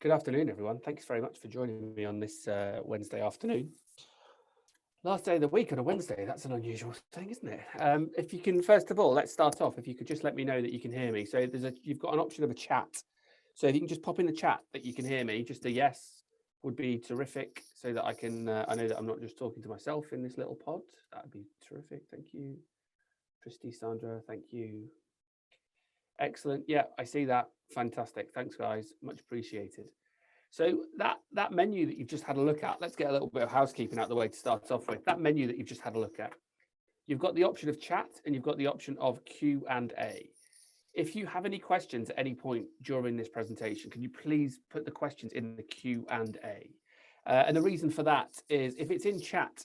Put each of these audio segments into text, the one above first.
Good afternoon, everyone. Thanks very much for joining me on this Wednesday afternoon. Last day of the week on a Wednesday. That's an unusual thing, isn't it? If you can, first of all, let's start off. If you could just let me know that you can hear me. So you've got an option of a chat. So if you can just pop in the chat that you can hear me, just a yes would be terrific, so that I can. I know that I'm not just talking to myself in this little pod. That would be terrific. Thank you, Christy, Sandra. Thank you. Excellent. Yeah, I see that. Fantastic. Thanks, guys. Much appreciated. So that menu that you've just had a look at, let's get a little bit of housekeeping out of the way to start off with. That menu that you've just had a look at, you've got the option of chat and you've got the option of Q&A. If you have any questions at any point during this presentation, can you please put the questions in the Q&A? And the reason for that is if it's in chat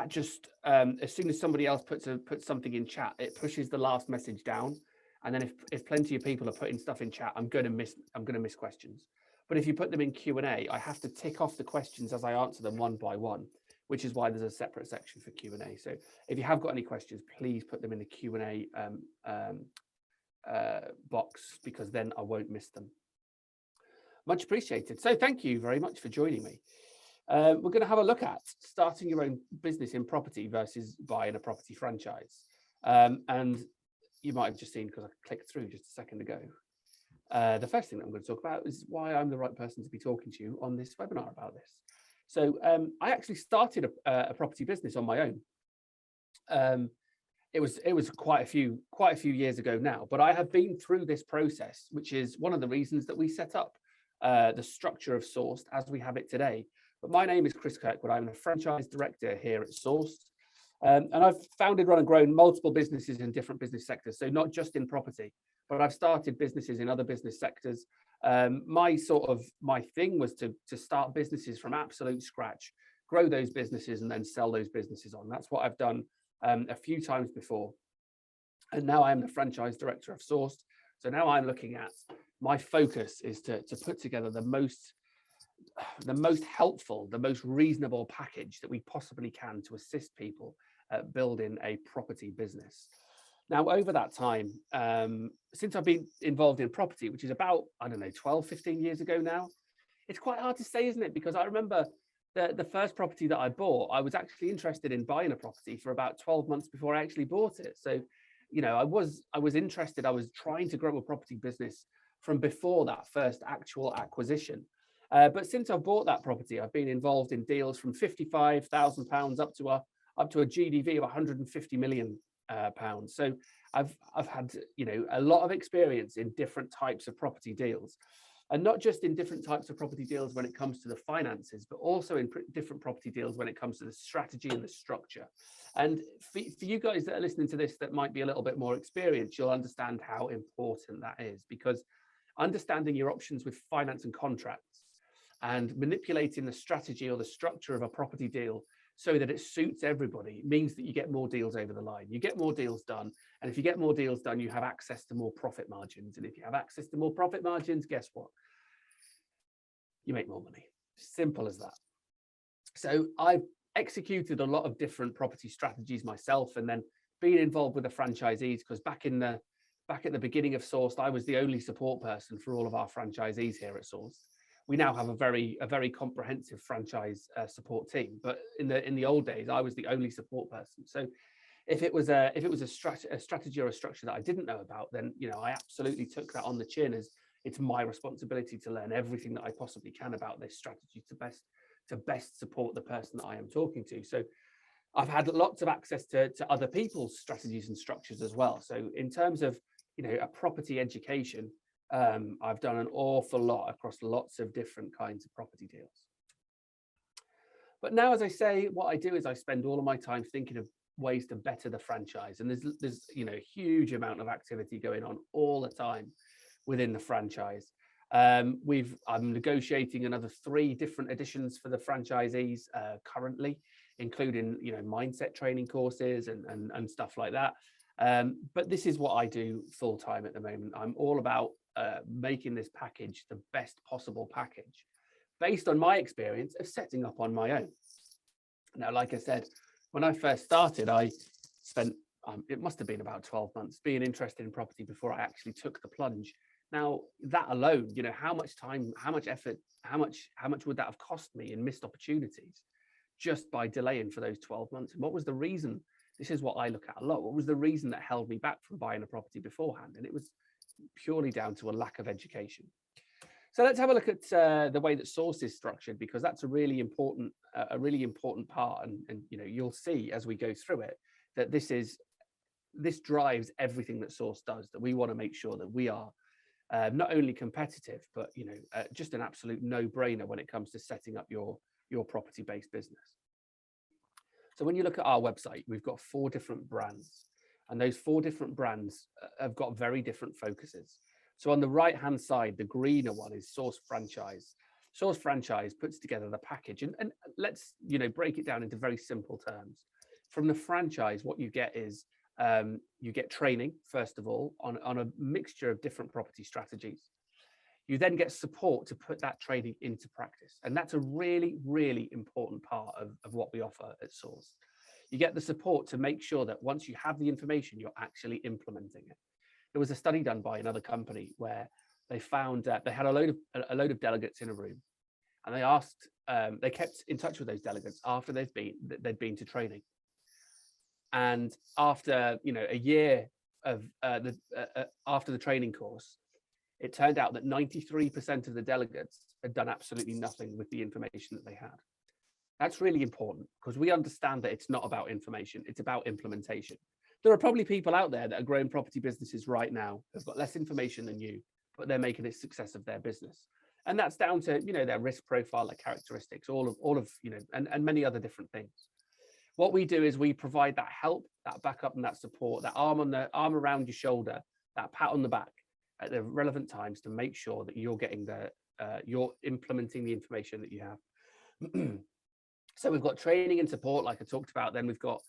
just as soon as somebody else puts something in chat, it pushes the last message down. And then if plenty of people are putting stuff in chat, I'm going to miss questions. But if you put them in Q&A, I have to tick off the questions as I answer them one by one, which is why there's a separate section for Q&A. So if you have got any questions, please put them in the Q&A box, because then I won't miss them. Much appreciated. So thank you very much for joining me. We're going to have a look at starting your own business in property versus buying a property franchise. And you might have just seen, because I clicked through just a second ago, the first thing that I'm going to talk about is why I'm the right person to be talking to you on this webinar about this. So I actually started a property business on my own. It was quite a few years ago now, but I have been through this process, which is one of the reasons that we set up the structure of Sourced as we have it today. But my name is Chris Kirk, I'm a franchise director here at Sourced. And I've founded, run and grown multiple businesses in different business sectors. So not just in property, but I've started businesses in other business sectors. My thing was to start businesses from absolute scratch, grow those businesses and then sell those businesses on. That's what I've done a few times before. And now I am the franchise director of Sourced. So now I'm looking at, my focus is to put together the most helpful, the most reasonable package that we possibly can to assist people building a property business. Now, over that time, since I've been involved in property, which is about, 12, 15 years ago now, it's quite hard to say, isn't it? Because I remember the first property that I bought, I was actually interested in buying a property for about 12 months before I actually bought it. So, I was interested. I was trying to grow a property business from before that first actual acquisition. But since I've bought that property, I've been involved in deals from £55,000 up to a GDV of £150 million. So I've had a lot of experience in different types of property deals, and not just in different types of property deals when it comes to the finances, but also in different property deals when it comes to the strategy and the structure. And for you guys that are listening to this that might be a little bit more experienced, you'll understand how important that is, because understanding your options with finance and contracts and manipulating the strategy or the structure of a property deal so that it suits everybody means that you get more deals over the line. You get more deals done. And if you get more deals done, you have access to more profit margins. And if you have access to more profit margins, guess what? You make more money. Simple as that. So I've executed a lot of different property strategies myself, and then being involved with the franchisees, because back at the beginning of Sourced, I was the only support person for all of our franchisees here at Sourced. We now have a very comprehensive franchise support team, but in the old days, I was the only support person. So if it was a strategy or a structure that I didn't know about, then I absolutely took that on the chin, as it's my responsibility to learn everything that I possibly can about this strategy to best support the person that I am talking to. So I've had lots of access to other people's strategies and structures as well. So in terms of a property education, I've done an awful lot across lots of different kinds of property deals. But now, as I say, what I do is I spend all of my time thinking of ways to better the franchise. And there's a huge amount of activity going on all the time within the franchise. I'm negotiating another 3 different editions for the franchisees currently, including mindset training courses and stuff like that. But this is what I do full time at the moment. I'm all about making this package the best possible package based on my experience of setting up on my own. Now, like I said, when I first started, I spent, it must have been about 12 months being interested in property before I actually took the plunge Now, that alone, how much time, how much effort, how much would that have cost me in missed opportunities just by delaying for those 12 months? And what was the reason? This is what I look at a lot. What was the reason that held me back from buying a property beforehand? And it was purely down to a lack of education. So let's have a look at the way that Source is structured, because that's a really important part. And you'll see as we go through it that this drives everything that Source does. That we want to make sure that we are not only competitive, but just an absolute no-brainer when it comes to setting up your property-based business. So when you look at our website, we've got 4 different brands, and those 4 different brands have got very different focuses. So on the right-hand side, the greener one is Source Franchise. Source Franchise puts together the package, and let's break it down into very simple terms. From the franchise, what you get is you get training, first of all, on a mixture of different property strategies. You then get support to put that training into practice. And that's a really, really important part of what we offer at Source. You get the support to make sure that once you have the information, you're actually implementing it. There was a study done by another company where they found that they had a load of delegates in a room, and they kept in touch with those delegates after they'd been to training. And after a year of after the training course, it turned out that 93% of the delegates had done absolutely nothing with the information that they had. That's really important, because we understand that it's not about information, it's about implementation. There are probably people out there that are growing property businesses right now who've got less information than you, but they're making a success of their business. And that's down to their risk profile, their characteristics, all of and many other different things. What we do is we provide that help, that backup, and that support, that arm around your shoulder, that pat on the back at the relevant times to make sure that you're getting you're implementing the information that you have. So we've got training and support, like I talked about. Then we've got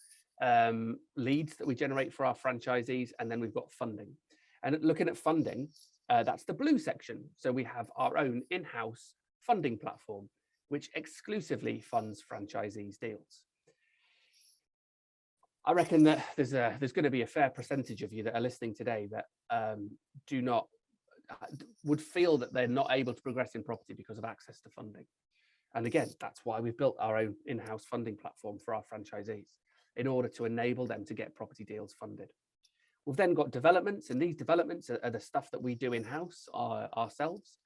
leads that we generate for our franchisees, and then we've got funding. And looking at funding, that's the blue section. So we have our own in-house funding platform, which exclusively funds franchisees' deals. I reckon that there's going to be a fair percentage of you that are listening today that would feel that they're not able to progress in property because of access to funding. And again, that's why we've built our own in-house funding platform for our franchisees, in order to enable them to get property deals funded. We've then got developments, and these developments are the stuff that we do in-house ourselves.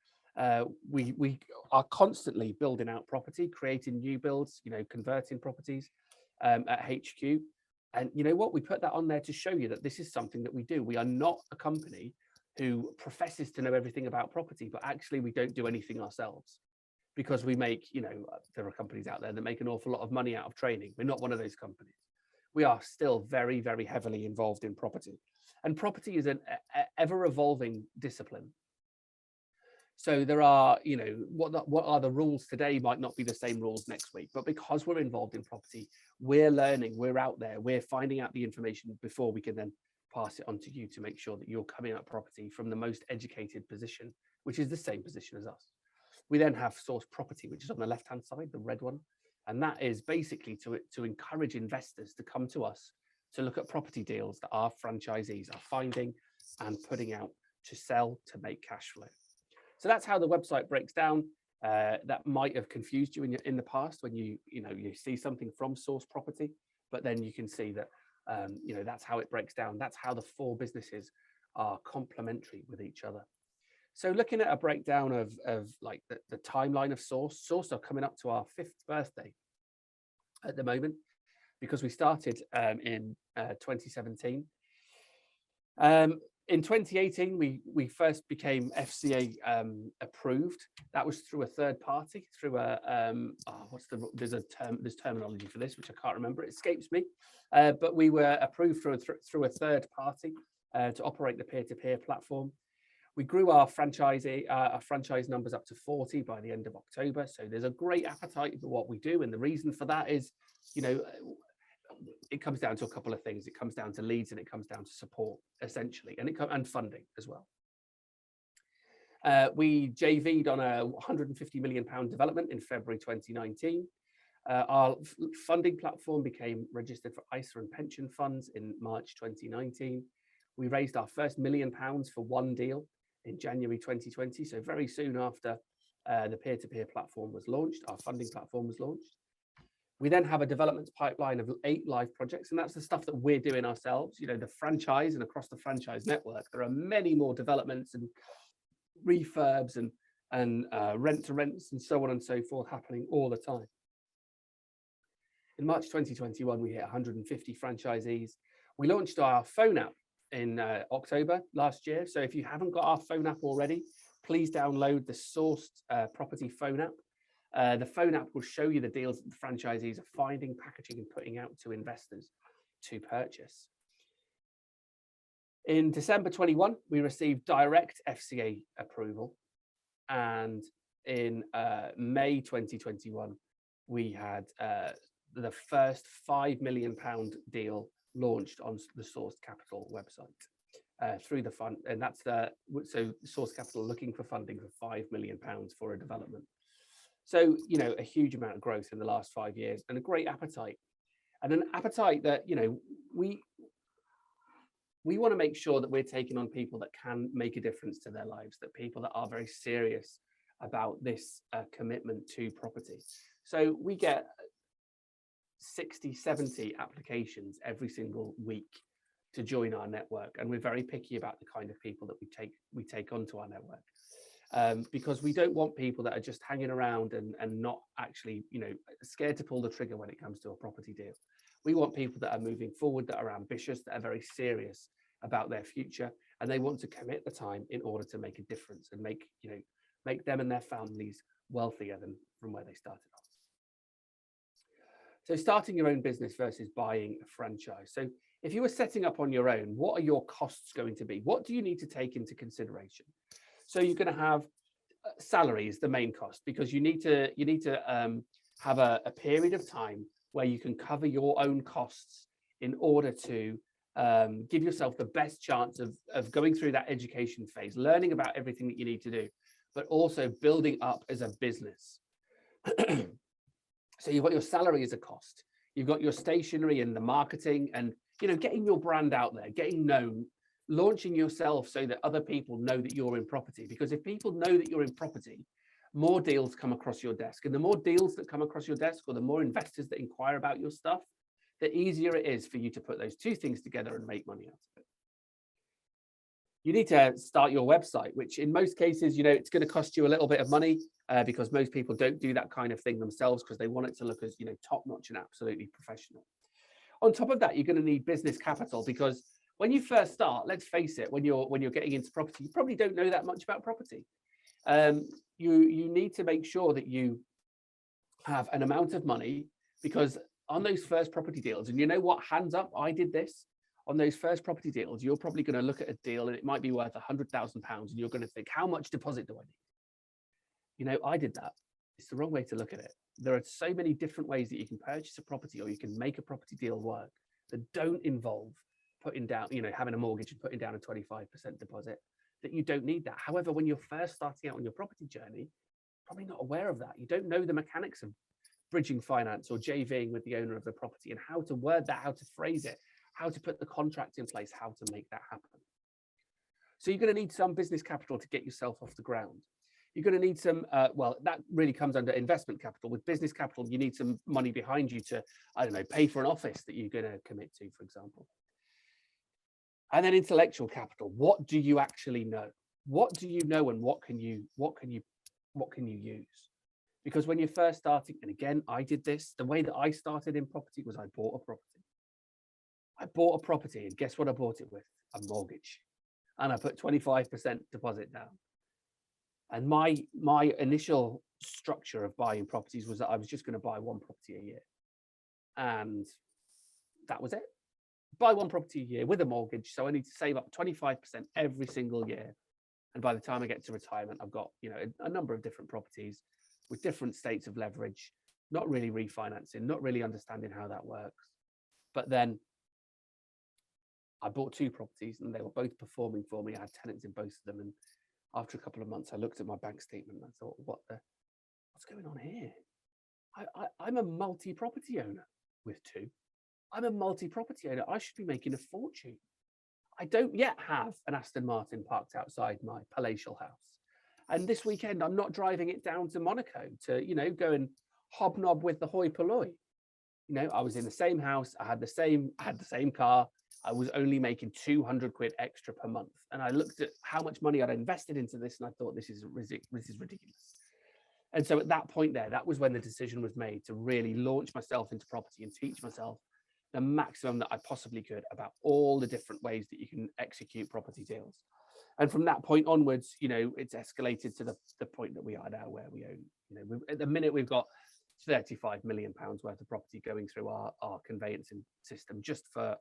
We are constantly building out property, creating new builds, converting properties at HQ. And you know what? We put that on there to show you that this is something that we do. We are not a company who professes to know everything about property, but actually we don't do anything ourselves, because we make, there are companies out there that make an awful lot of money out of training. We're not one of those companies. We are still very, very heavily involved in property. And property is an ever evolving discipline. So there are, what are the rules today might not be the same rules next week, but because we're involved in property, we're learning, we're out there, we're finding out the information before we can then pass it on to you to make sure that you're coming at property from the most educated position, which is the same position as us. We then have Source Property, which is on the left-hand side, the red one. And that is basically to encourage investors to come to us to look at property deals that our franchisees are finding and putting out to sell to make cash flow. So that's how the website breaks down. That might have confused you in the past when you see something from Source Property, but then you can see that that's how it breaks down. That's how the 4 businesses are complementary with each other. So looking at a breakdown of like the timeline of Source are coming up to our 5th birthday at the moment, because we started in 2017. In 2018, we first became FCA approved. That was through a third party, through there's terminology for this, which I can't remember. It escapes me. But we were approved through a third party to operate the peer-to-peer platform. We grew our franchise numbers up to 40 by the end of October. So there's a great appetite for what we do. And the reason for that is, it comes down to a couple of things. It comes down to leads, and it comes down to support, essentially, and funding as well. We JV'd on a £150 million development in February 2019. Our funding platform became registered for ISA and pension funds in March 2019. We raised our first £1 million for one deal in January 2020. So very soon after the peer-to-peer platform was launched, our funding platform was launched. We then have a development pipeline of 8 live projects, and that's the stuff that we're doing ourselves. You know, the franchise and across the franchise network, there are many more developments and refurbs and rent to rents and so on and so forth happening all the time. In March 2021, we hit 150 franchisees. We launched our phone app in October last year. So if you haven't got our phone app already, please download the Sourced Property phone app. The phone app will show you the deals that the franchisees are finding, packaging and putting out to investors to purchase. In December 21, we received direct FCA approval. And in May 2021, we had the first £5 million deal launched on the Sourced Capital website through the fund. And that's so Sourced Capital looking for funding for £5 million for a development. So, you know, a huge amount of growth in the last 5 years and a great appetite, and an appetite that, you know, we want to make sure that we're taking on people that can make a difference to their lives, that people that are very serious about this commitment to property. So we get 60, 70 applications every single week to join our network. And we're very picky about the kind of people that we take onto our network. Because we don't want people that are just hanging around and not actually, you know, scared to pull the trigger when it comes to a property deal. We want people that are moving forward, that are ambitious, that are very serious about their future, and they want to commit the time in order to make a difference and make them and their families wealthier than from where they started off. So starting your own business versus buying a franchise. So if you were setting up on your own, what are your costs going to be? What do you need to take into consideration? So you're going to have salary is the main cost, because you need to have a period of time where you can cover your own costs in order to give yourself the best chance of going through that education phase, learning about everything that you need to do, but also building up as a business. So you've got your salary as a cost. You've got your stationery and the marketing and, you know, getting your brand out there, getting known, launching yourself so that other people know that you're in property. Because if people know that you're in property, more deals come across your desk. And the more deals that come across your desk, or the more investors that inquire about your stuff, the easier it is for you to put those two things together and make money out of it. You need to start your website, which in most cases, you know, it's going to cost you a little bit of money because most people don't do that kind of thing themselves because they want it to look as, you know, top-notch and absolutely professional. On top of that, you're going to need business capital, because when you first start, let's face it, when you're getting into property, you probably don't know that much about property. You need to make sure that you have an amount of money, because on those first property deals, and you know what, hands up, I did this. On those first property deals, you're probably going to look at a deal and it might be worth £100,000, and you're going to think, how much deposit do I need? You know, I did that. It's the wrong way to look at it. There are so many different ways that you can purchase a property, or you can make a property deal work, that don't involve putting down, you know, having a mortgage and putting down a 25% deposit, that you don't need that. However, when you're first starting out on your property journey, probably not aware of that. You don't know the mechanics of bridging finance or JVing with the owner of the property, and how to word that, how to phrase it, how to put the contract in place, how to make that happen. So you're going to need some business capital to get yourself off the ground. You're going to need some, well, that really comes under investment capital. With business capital, you need some money behind you to, I don't know, pay for an office that you're going to commit to, for example. And then intellectual capital. What do you actually know? What do you know, and what can you use? Because when you're first starting, and again, I did this, the way that I started in property was I bought a property. I bought a property, and guess what I bought it with? A mortgage. And I put 25% deposit down. And my initial structure of buying properties was that I was just going to buy one property a year. And that was it. Buy one property a year with a mortgage. So I need to save up 25% every single year. And by the time I get to retirement, I've got, you know, a number of different properties with different states of leverage, not really refinancing, not really understanding how that works. But then I bought 2 properties and they were both performing for me. I had tenants in both of them. And after a couple of months, I looked at my bank statement and I thought, what's going on here? I'm a multi-property owner with 2. I'm a multi-property owner. I should be making a fortune. I don't yet have an Aston Martin parked outside my palatial house. And this weekend, I'm not driving it down to Monaco to, go and hobnob with the hoi polloi. I was in the same house. I had the same car. I was only making 200 quid extra per month. And I looked at how much money I'd invested into this, and I thought, this is ridiculous. And so at that point there, that was when the decision was made to really launch myself into property and teach myself the maximum that I possibly could about all the different ways that you can execute property deals. And from that point onwards, it's escalated to the point that we are now, where we own, at the minute we've got 35 million pounds worth of property going through our conveyancing system, just for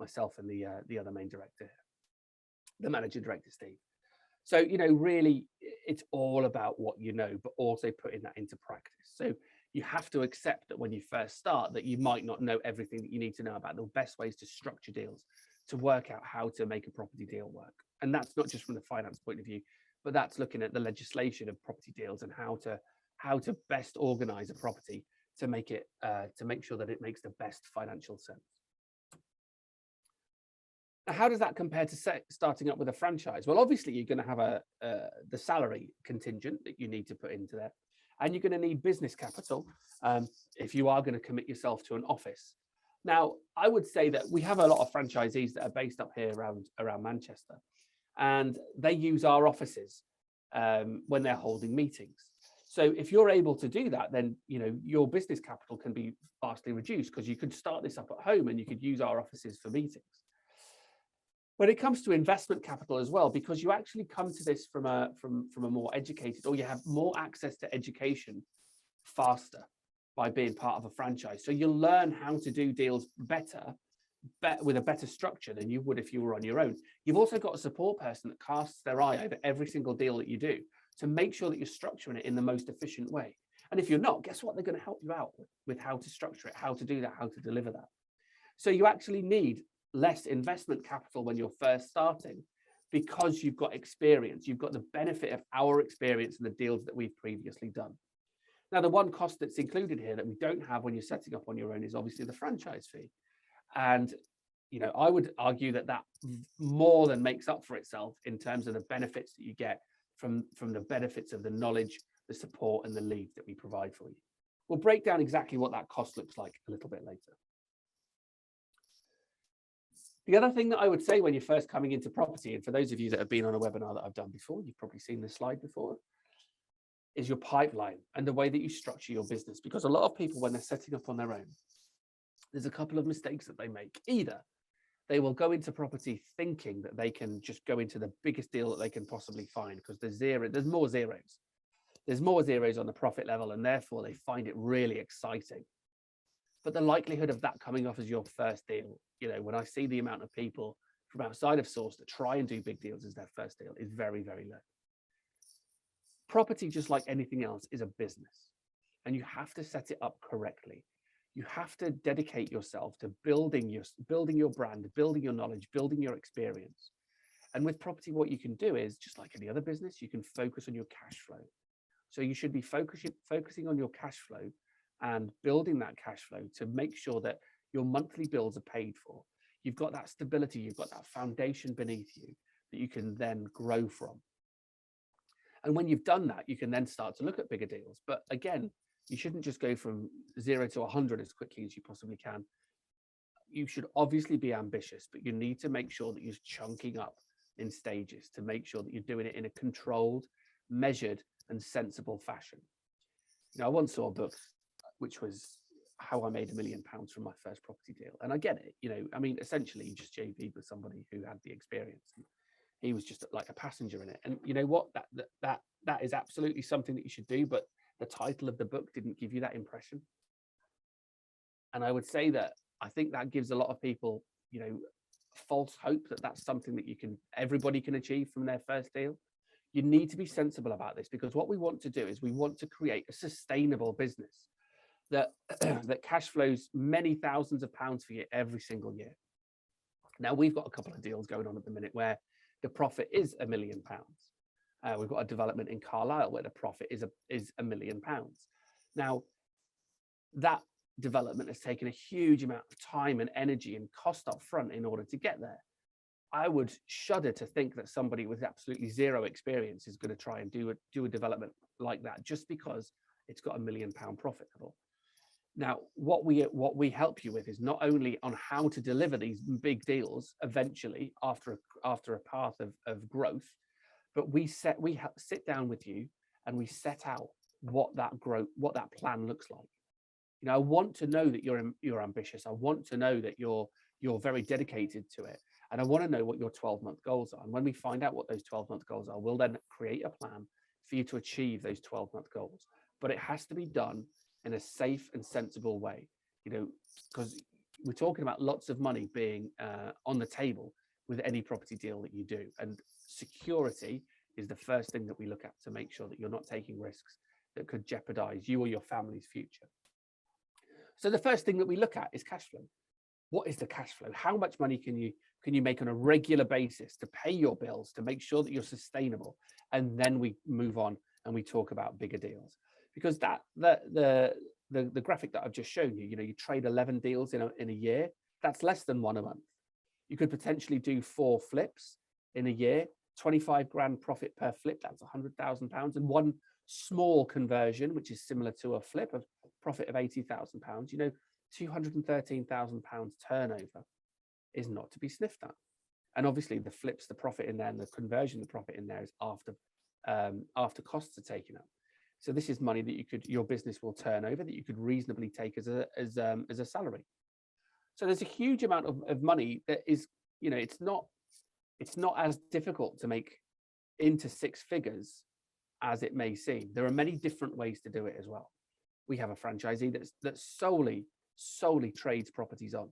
myself and the other main director, the managing director, Steve. So, really, it's all about what you know, but also putting that into practice. So you have to accept that when you first start, that you might not know everything that you need to know about the best ways to structure deals, to work out how to make a property deal work. And that's not just from the finance point of view, but that's looking at the legislation of property deals and how to best organize a property to make sure that it makes the best financial sense. Now, how does that compare to starting up with a franchise? Well, obviously, you're going to have the salary contingent that you need to put into there, and you're going to need business capital if you are going to commit yourself to an office. Now, I would say that we have a lot of franchisees that are based up here around Manchester, and they use our offices when they're holding meetings. So if you're able to do that, then your business capital can be vastly reduced, because you could start this up at home and you could use our offices for meetings. When it comes to investment capital as well, because you actually come to this from a more educated, or you have more access to education faster by being part of a franchise. So you'll learn how to do deals better with a better structure than you would if you were on your own. You've also got a support person that casts their eye over every single deal that you do to make sure that you're structuring it in the most efficient way. And if you're not, guess what? They're going to help you out with how to structure it, how to do that, how to deliver that. So you actually need less investment capital when you're first starting, because you've got experience. You've got the benefit of our experience in the deals that we've previously done. Now, the one cost that's included here that we don't have when you're setting up on your own is obviously the franchise fee. And, I would argue that more than makes up for itself in terms of the benefits that you get from the benefits of the knowledge, the support, and the leads that we provide for you. We'll break down exactly what that cost looks like a little bit later. The other thing that I would say when you're first coming into property, and for those of you that have been on a webinar that I've done before, you've probably seen this slide before, is your pipeline and the way that you structure your business. Because a lot of people, when they're setting up on their own, there's a couple of mistakes that they make. Either they will go into property thinking that they can just go into the biggest deal that they can possibly find, because there's more zeros. There's more zeros on the profit level, and therefore they find it really exciting. But the likelihood of that coming off as your first deal, when I see the amount of people from outside of Source that try and do big deals as their first deal, is very, very low. Property, just like anything else, is a business, and you have to set it up correctly. You have to dedicate yourself to building your brand, building your knowledge, building your experience. And with property, what you can do is, just like any other business, you can focus on your cash flow. So you should be focusing on your cash flow and building that cash flow to make sure that your monthly bills are paid for. You've got that stability, you've got that foundation beneath you that you can then grow from. And when you've done that, you can then start to look at bigger deals. But again, you shouldn't just go from 0 to 100 as quickly as you possibly can. You should obviously be ambitious, but you need to make sure that you're chunking up in stages to make sure that you're doing it in a controlled, measured, and sensible fashion. I once saw a book which was How I Made £1 Million from my first property deal. And I get it, essentially you just JV'd with somebody who had the experience. He was just like a passenger in it. And you know what, that is absolutely something that you should do, but the title of the book didn't give you that impression. And I would say that I think that gives a lot of people, false hope that that's something that everybody can achieve from their first deal. You need to be sensible about this, because what we want to do is we want to create a sustainable business that cash flows many thousands of pounds for you every single year. Now, we've got a couple of deals going on at the minute where the profit is £1 million. We've got a development in Carlisle where the profit is £1 million. Now, that development has taken a huge amount of time and energy and cost up front in order to get there. I would shudder to think that somebody with absolutely zero experience is going to try and do a development like that just because it's got £1 million profit level. Now, what we help you with is not only on how to deliver these big deals eventually after a path of growth, but we sit down with you and we set out what that plan looks like. You know, I want to know that you're ambitious. I want to know that you're very dedicated to it. And I want to know what your 12-month goals are. And when we find out what those 12-month goals are, we'll then create a plan for you to achieve those 12-month goals. But it has to be done in a safe and sensible way, you know, because we're talking about lots of money being on the table with any property deal that you do. And security is the first thing that we look at to make sure that you're not taking risks that could jeopardize you or your family's future. So the first thing that we look at is cash flow. What is the cash flow? How much money can you make on a regular basis to pay your bills, to make sure that you're sustainable? And then we move on and we talk about bigger deals, because the graphic that I've just shown you, you know, you trade 11 deals in a year. That's less than one a month. You could potentially do 4 flips in a year, 25 grand profit per flip. That's £100,000, and one small conversion, which is similar to a flip, of profit of £80,000. You know, £213,000 turnover is not to be sniffed at. And obviously the flips, the profit in there, and the conversion, the profit in there is after costs are taken up. So this is money that your business will turn over, that you could reasonably take as a salary. So there's a huge amount of money that is, you know, it's not as difficult to make into 6 figures as it may seem. There are many different ways to do it as well. We have a franchisee that solely trades properties on,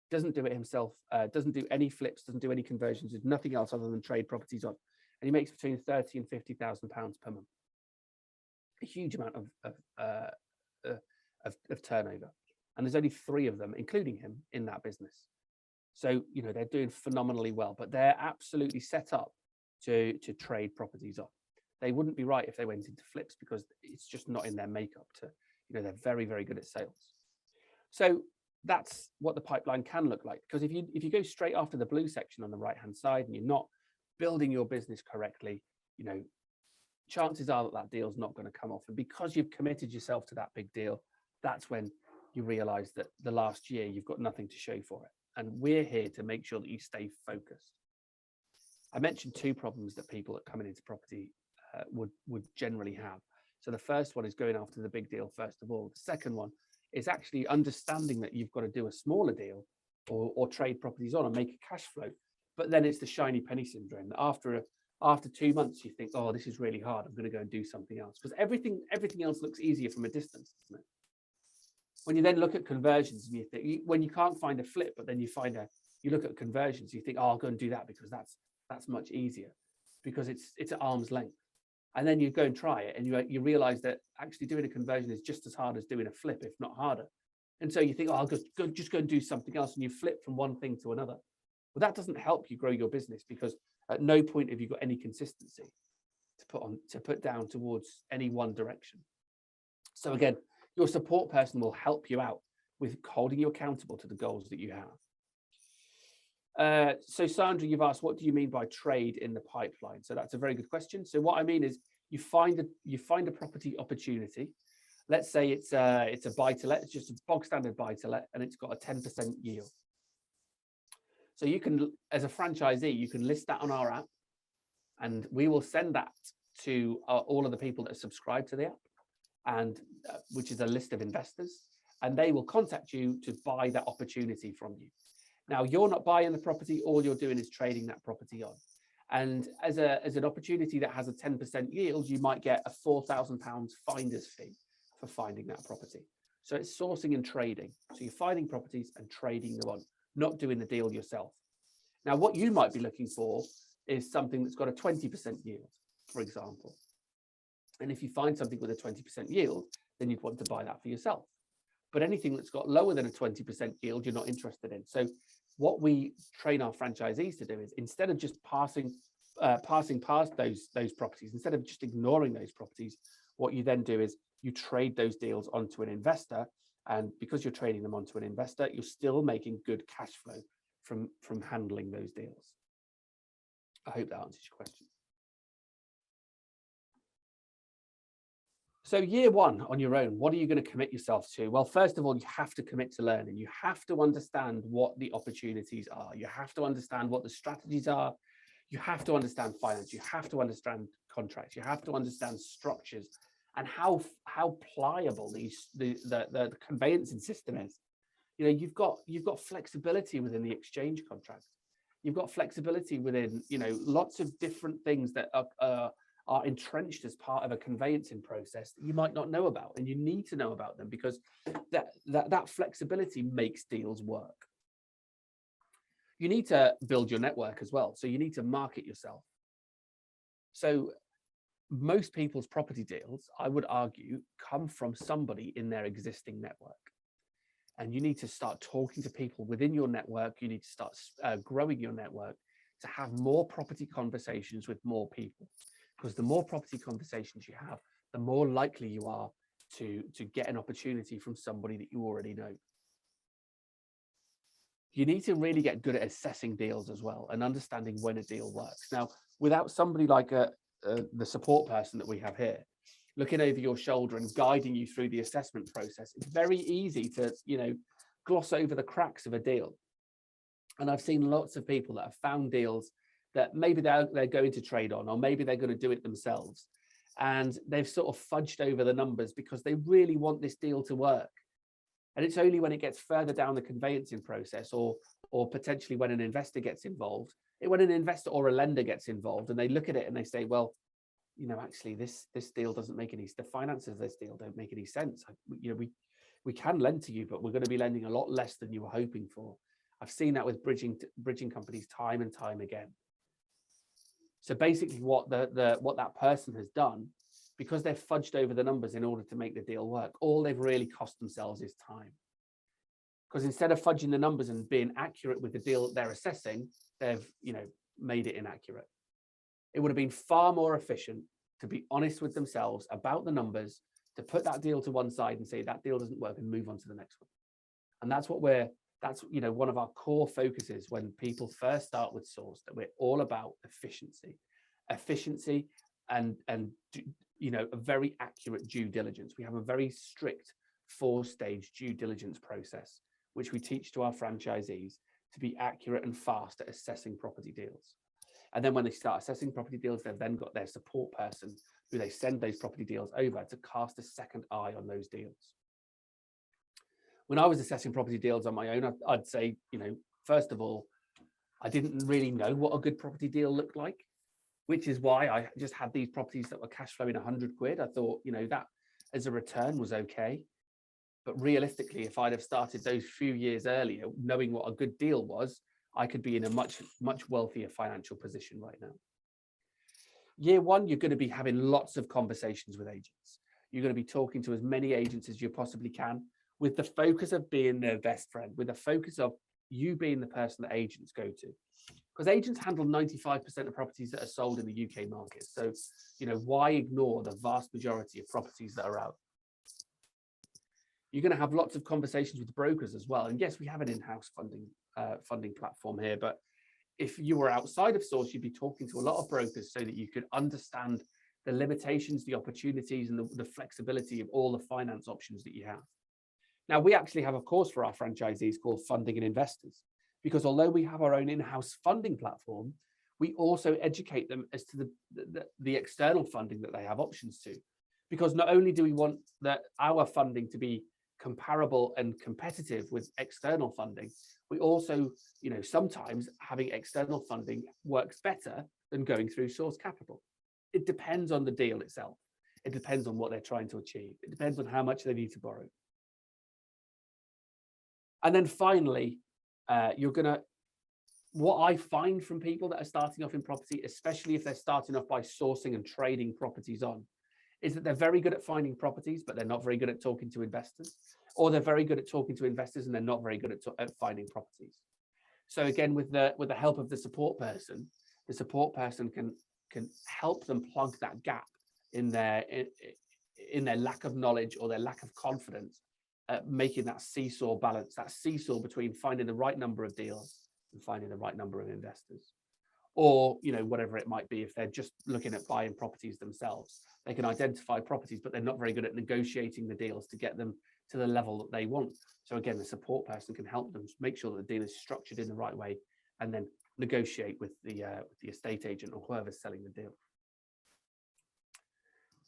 doesn't do it himself, doesn't do any flips, doesn't do any conversions, does nothing else other than trade properties on, and he makes between £30,000 and £50,000 per month. A huge amount of turnover, and there's only 3 of them, including him, in that business. So, you know, they're doing phenomenally well, but they're absolutely set up to trade properties on. They wouldn't be right if they went into flips, because it's just not in their makeup to, you know, they're very, very good at sales. So that's what the pipeline can look like. Because if you go straight after the blue section on the right hand side and you're not building your business correctly, you know, chances are that deal's not going to come off. And because you've committed yourself to that big deal, that's when you realize that the last year you've got nothing to show for it. And we're here to make sure that you stay focused. I mentioned 2 problems that people that coming into property would generally have. So the first one is going after the big deal first of all. The second one is actually understanding that you've got to do a smaller deal or trade properties on and make a cash flow. But then it's the shiny penny syndrome. After 2 months, you think, oh, this is really hard. I'm going to go and do something else, because everything else looks easier from a distance, doesn't it? When you then look at conversions and you think, when you can't find a flip, but then you look at conversions, you think, oh, I'll go and do that because that's much easier, because it's at arm's length. And then you go and try it and you realize that actually doing a conversion is just as hard as doing a flip, if not harder. And so you think, oh, I'll just go and do something else, and you flip from one thing to another. Well, that doesn't help you grow your business, because at no point have you got any consistency to put down towards any one direction. So again, your support person will help you out with holding you accountable to the goals that you have. So Sandra, you've asked, what do you mean by trade in the pipeline? So that's a very good question. So what I mean is you find a property opportunity. Let's say it's a buy-to-let, it's just a bog standard buy-to-let, and it's got a 10% yield. So you can, as a franchisee, you can list that on our app, and we will send that to all of the people that are subscribed to the app, and which is a list of investors, and they will contact you to buy that opportunity from you. Now, you're not buying the property, all you're doing is trading that property on. And as an opportunity that has a 10% yield, you might get a £4,000 finder's fee for finding that property. So it's sourcing and trading. So you're finding properties and trading them on, not doing the deal yourself. Now, what you might be looking for is something that's got a 20% yield, for example. And if you find something with a 20% yield, then you'd want to buy that for yourself. But anything that's got lower than a 20% yield, you're not interested in. So what we train our franchisees to do is, instead of just passing past those properties, instead of just ignoring those properties, what you then do is you trade those deals onto an investor, And because you're trading them onto an investor, you're still making good cash flow from handling those deals. I hope that answers your question. So year one on your own, what are you going to commit yourself to? Well, first of all, you have to commit to learning. You have to understand what the opportunities are. You have to understand what the strategies are. You have to understand finance. You have to understand contracts. You have to understand structures and how pliable the conveyancing system is. You know, you've got flexibility within the exchange contract. You've got flexibility within, you know, lots of different things that are entrenched as part of a conveyancing process that you might not know about, and you need to know about them because that flexibility makes deals work. You need to build your network as well, so you need to market yourself. So most people's property deals, I would argue, come from somebody in their existing network. And you need to start talking to people within your network. You need to start growing your network to have more property conversations with more people. Because the more property conversations you have, the more likely you are to get an opportunity from somebody that you already know. You need to really get good at assessing deals as well and understanding when a deal works. Now, without somebody like the support person that we have here, looking over your shoulder and guiding you through the assessment process, it's very easy to, you know, gloss over the cracks of a deal. And I've seen lots of people that have found deals that maybe they're going to trade on, or maybe they're going to do it themselves. And they've sort of fudged over the numbers because they really want this deal to work. And it's only when it gets further down the conveyancing process, or potentially when an investor gets involved, when an investor or a lender gets involved and they look at it and they say, well, you know, actually this deal doesn't make any, the finances of this deal don't make any sense. You know, we can lend to you, but we're going to be lending a lot less than you were hoping for. I've seen that with bridging companies time and time again. So basically what that person has done, because they've fudged over the numbers in order to make the deal work, all they've really cost themselves is time. Because instead of fudging the numbers and being accurate with the deal that they're assessing, they've, you know, made it inaccurate. It would have been far more efficient to be honest with themselves about the numbers, to put that deal to one side and say that deal doesn't work and move on to the next one. And that's you know, one of our core focuses when people first start with Source, that we're all about efficiency and you know, a very accurate due diligence. We have a very strict 4-stage due diligence process, which we teach to our franchisees to be accurate and fast at assessing property deals. And then when they start assessing property deals, they've then got their support person who they send those property deals over to cast a second eye on those deals. When I was assessing property deals on my own, I'd say, you know, first of all, I didn't really know what a good property deal looked like, which is why I just had these properties that were cash flowing 100 quid. I thought, you know, that as a return was okay. But realistically, if I'd have started those few years earlier, knowing what a good deal was, I could be in a much wealthier financial position right now. Year one, you're going to be having lots of conversations with agents. You're going to be talking to as many agents as you possibly can, with the focus of being their best friend, with the focus of you being the person that agents go to. Because agents handle 95% of properties that are sold in the UK market. So, you know, why ignore the vast majority of properties that are out? You're going to have lots of conversations with brokers as well. And yes, we have an in-house funding platform here, but if you were outside of Source, you'd be talking to a lot of brokers so that you could understand the limitations, the opportunities, and the flexibility of all the finance options that you have. Now, we actually have a course for our franchisees called Funding and Investors, because although we have our own in-house funding platform, we also educate them as to the external funding that they have options to. Because not only do we want our funding to be comparable and competitive with external funding, we also, you know, sometimes having external funding works better than going through Source Capital. It depends on the deal itself. It depends on what they're trying to achieve. It depends on how much they need to borrow. And then finally, what I find from people that are starting off in property, especially if they're starting off by sourcing and trading properties on, is that they're very good at finding properties, but they're not very good at talking to investors, or they're very good at talking to investors and they're not very good at finding properties. So again, with the help of the support person can help them plug that gap in their lack of knowledge or their lack of confidence making that seesaw balance, that seesaw between finding the right number of deals and finding the right number of investors. Or, you know, whatever it might be, if they're just looking at buying properties themselves, they can identify properties, but they're not very good at negotiating the deals to get them to the level that they want. So again, the support person can help them make sure that the deal is structured in the right way, and then negotiate with the estate agent or whoever's selling the deal.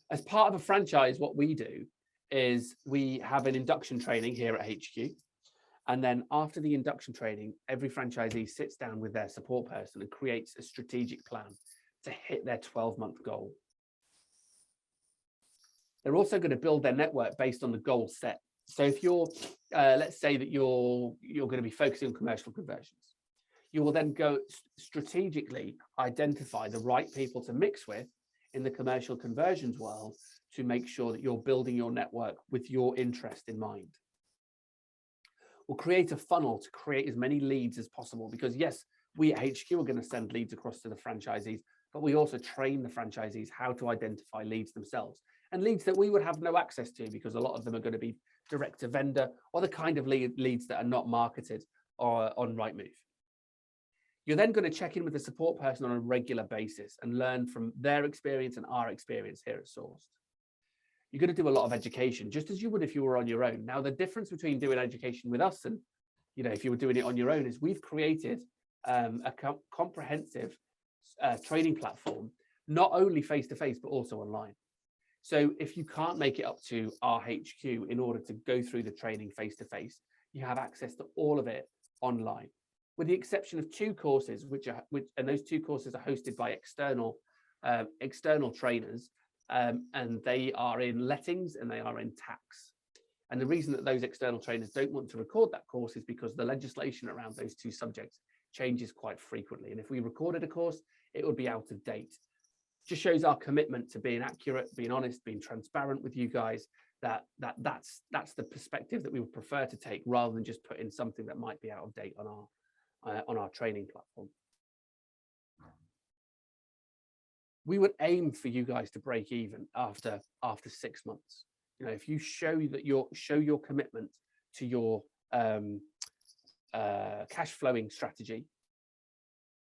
As part of a franchise, what we do is we have an induction training here at HQ. And then after the induction training, every franchisee sits down with their support person and creates a strategic plan to hit their 12-month goal. They're also going to build their network based on the goal set. So if you're, let's say that you're going to be focusing on commercial conversions, you will then go strategically identify the right people to mix with in the commercial conversions world to make sure that you're building your network with your interest in mind. We'll create a funnel to create as many leads as possible, because yes, we at HQ are going to send leads across to the franchisees, but we also train the franchisees how to identify leads themselves, and leads that we would have no access to, because a lot of them are going to be direct to vendor or the kind of leads that are not marketed or on Rightmove. You're then going to check in with the support person on a regular basis and learn from their experience and our experience here at Sourced. You're going to do a lot of education, just as you would if you were on your own. Now, the difference between doing education with us and, you know, if you were doing it on your own is we've created a comprehensive training platform, not only face-to-face, but also online. So if you can't make it up to our HQ in order to go through the training face-to-face, you have access to all of it online, with the exception of 2 courses, and those 2 courses are hosted by external trainers, and they are in lettings and they are in tax. And the reason that those external trainers don't want to record that course is because the legislation around those 2 subjects changes quite frequently. And if we recorded a course, it would be out of date. Just shows our commitment to being accurate, being honest, being transparent with you guys, that's the perspective that we would prefer to take, rather than just put in something that might be out of date on our training platform. We would aim for you guys to break even after 6 months. You know, if you show your commitment to your cash flowing strategy,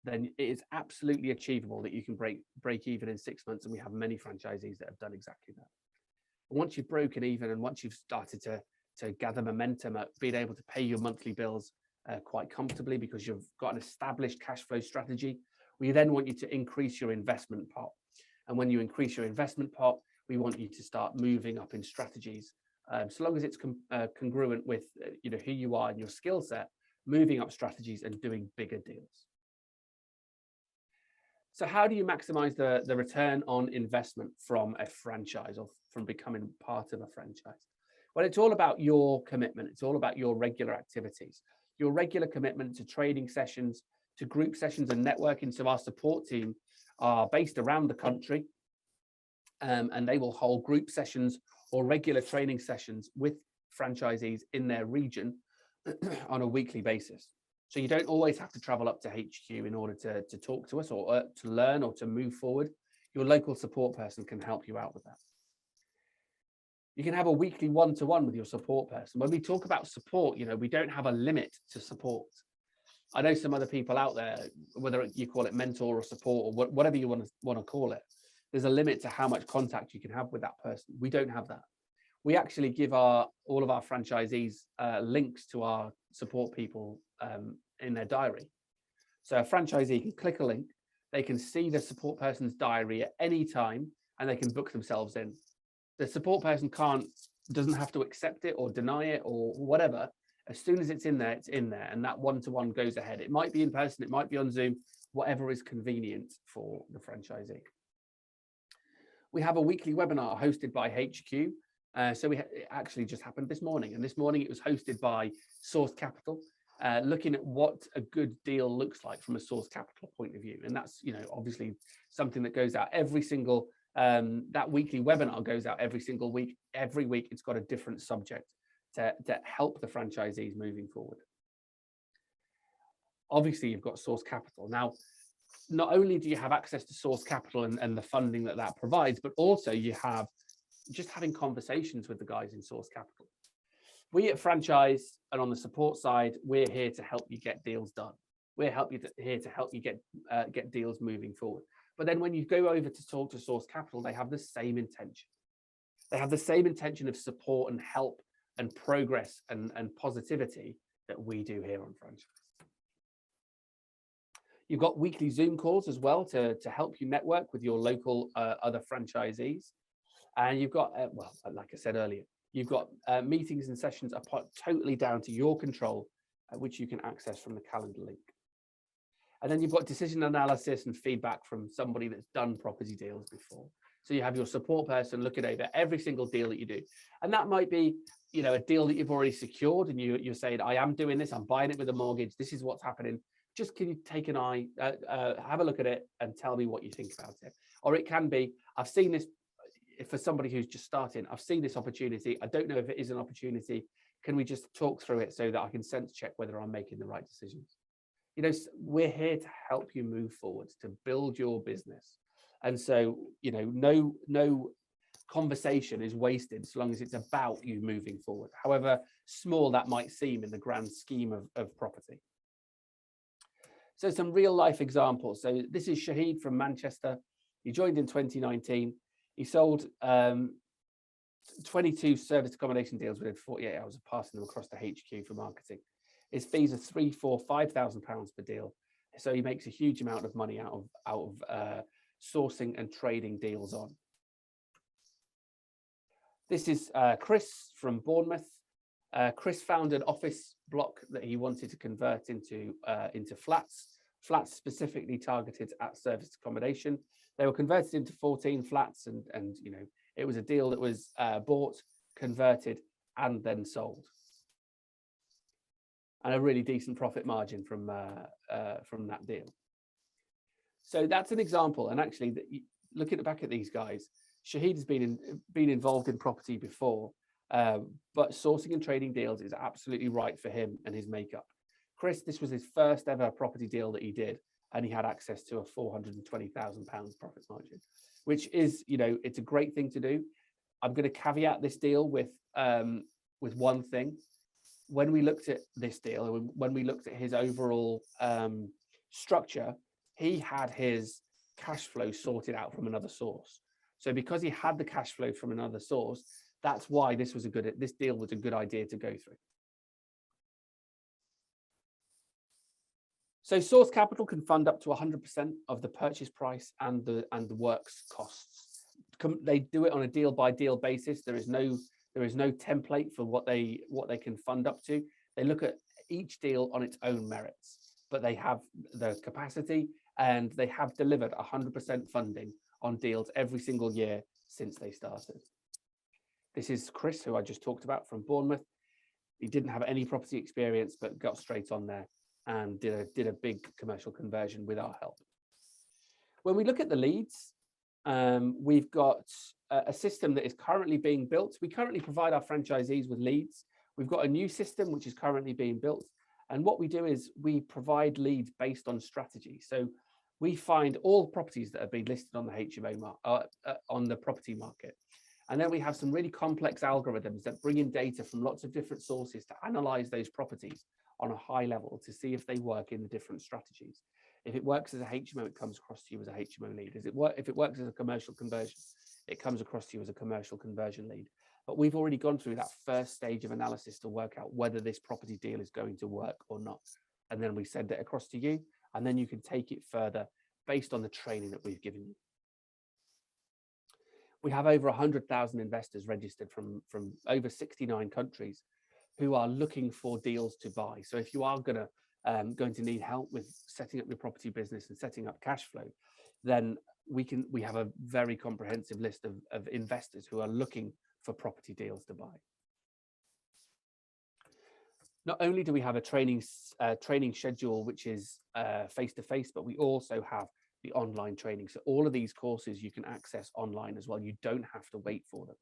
then it is absolutely achievable that you can break even in 6 months, and we have many franchisees that have done exactly that. And once you've broken even and once you've started to gather momentum at being able to pay your monthly bills quite comfortably because you've got an established cash flow strategy, we then want you to increase your investment pot. And when you increase your investment pot, we want you to start moving up in strategies. So long as it's congruent with you know, who you are and your skill set, moving up strategies and doing bigger deals. So how do you maximize the return on investment from a franchise, or from becoming part of a franchise? Well, it's all about your commitment. It's all about your regular activities, your regular commitment to training sessions, to group sessions and networking. So our support team are based around the country, and they will hold group sessions or regular training sessions with franchisees in their region on a weekly basis. So you don't always have to travel up to HQ in order to talk to us or to learn or to move forward. Your local support person can help you out with that. You can have a weekly one-to-one with your support person. When we talk about support, you know, we don't have a limit to support. I know some other people out there, whether you call it mentor or support or whatever you want to call it, there's a limit to how much contact you can have with that person. We don't have that. We actually give all of our franchisees links to our support people in their diary. So a franchisee can click a link, they can see the support person's diary at any time, and they can book themselves in. The support person doesn't have to accept it or deny it or whatever. As soon as it's in there, and that one-to-one goes ahead. It might be in person, it might be on Zoom, whatever is convenient for the franchisee. We have a weekly webinar hosted by HQ. It actually just happened this morning, and this morning it was hosted by Source Capital, looking at what a good deal looks like from a Source Capital point of view. And that's, you know, obviously something that goes out every single, that weekly webinar goes out every single week. Every week it's got a different subject to help the franchisees moving forward. Obviously you've got Source Capital. Now, not only do you have access to Source Capital and the funding that provides, but also you have just having conversations with the guys in Source Capital. We at Franchise and on the support side, we're here to help you get deals done. We're here to help you get deals moving forward. But then when you go over to talk to Source Capital, they have the same intention. They have the same intention of support and help and progress and positivity that we do here on Franchise. You've got weekly Zoom calls as well to help you network with your local other franchisees. And you've got, well, like I said earlier, you've got meetings and sessions are totally down to your control, which you can access from the calendar link. And then you've got decision analysis and feedback from somebody that's done property deals before. So you have your support person looking over every single deal that you do. And that might be, you know, a deal that you've already secured and you're saying, I am doing this, I'm buying it with a mortgage, this is what's happening. Just can you take an eye, have a look at it and tell me what you think about it. Or it can be, I've seen this, for somebody who's just starting, I've seen this opportunity. I don't know if it is an opportunity. Can we just talk through it so that I can sense check whether I'm making the right decisions? You know, we're here to help you move forwards, to build your business. And so, you know, no conversation is wasted so long as it's about you moving forward, however small that might seem in the grand scheme of property. So some real life examples. So this is Shahid from Manchester. He joined in 2019. He sold 22 service accommodation deals within 48 hours of passing them across the HQ for marketing. His fees are £3,000, £4,000, £5,000 per deal. So he makes a huge amount of money out of sourcing and trading deals on. This is Chris from Bournemouth. Chris found an office block that he wanted to convert into flats specifically targeted at service accommodation. They were converted into 14 flats, and you know, it was a deal that was bought, converted, and then sold, and a really decent profit margin from that deal. So that's an example. And actually, looking back at these guys, Shahid has been involved in property before, but sourcing and trading deals is absolutely right for him and his makeup. Chris, this was his first ever property deal that he did, and he had access to a £420,000 profit margin, which is, you know, it's a great thing to do. I'm going to caveat this deal with one thing. When we looked at this deal, when we looked at his overall structure, he had his cash flow sorted out from another source. So because he had the cash flow from another source, that's why this deal was a good idea to go through. So Source Capital can fund up to 100% of the purchase price and the works costs. They do it on a deal by deal basis. There is no template for what they can fund up to. They look at each deal on its own merits, but they have the capacity and they have delivered 100% funding on deals every single year since they started. This is Chris, who I just talked about, from Bournemouth. He didn't have any property experience, but got straight on there and did a big commercial conversion with our help. When we look at the leads, we've got a system that is currently being built. We currently provide our franchisees with leads. We've got a new system which is currently being built. And what we do is we provide leads based on strategy. So we find all properties that have been listed on the HMO on the property market. And then we have some really complex algorithms that bring in data from lots of different sources to analyze those properties on a high level to see if they work in the different strategies. If it works as a HMO, it comes across to you as a HMO lead. If it works as a commercial conversion, it comes across to you as a commercial conversion lead. But we've already gone through that first stage of analysis to work out whether this property deal is going to work or not. And then we send it across to you, and then you can take it further based on the training that we've given you. We have over 100,000 investors registered from over 69 countries who are looking for deals to buy. So if you are going to need help with setting up your property business and setting up cash flow, then we have a very comprehensive list of investors who are looking for property deals to buy. Not only do we have a training schedule which is face-to-face, but we also have the online training. So all of these courses you can access online as well. You don't have to wait for them.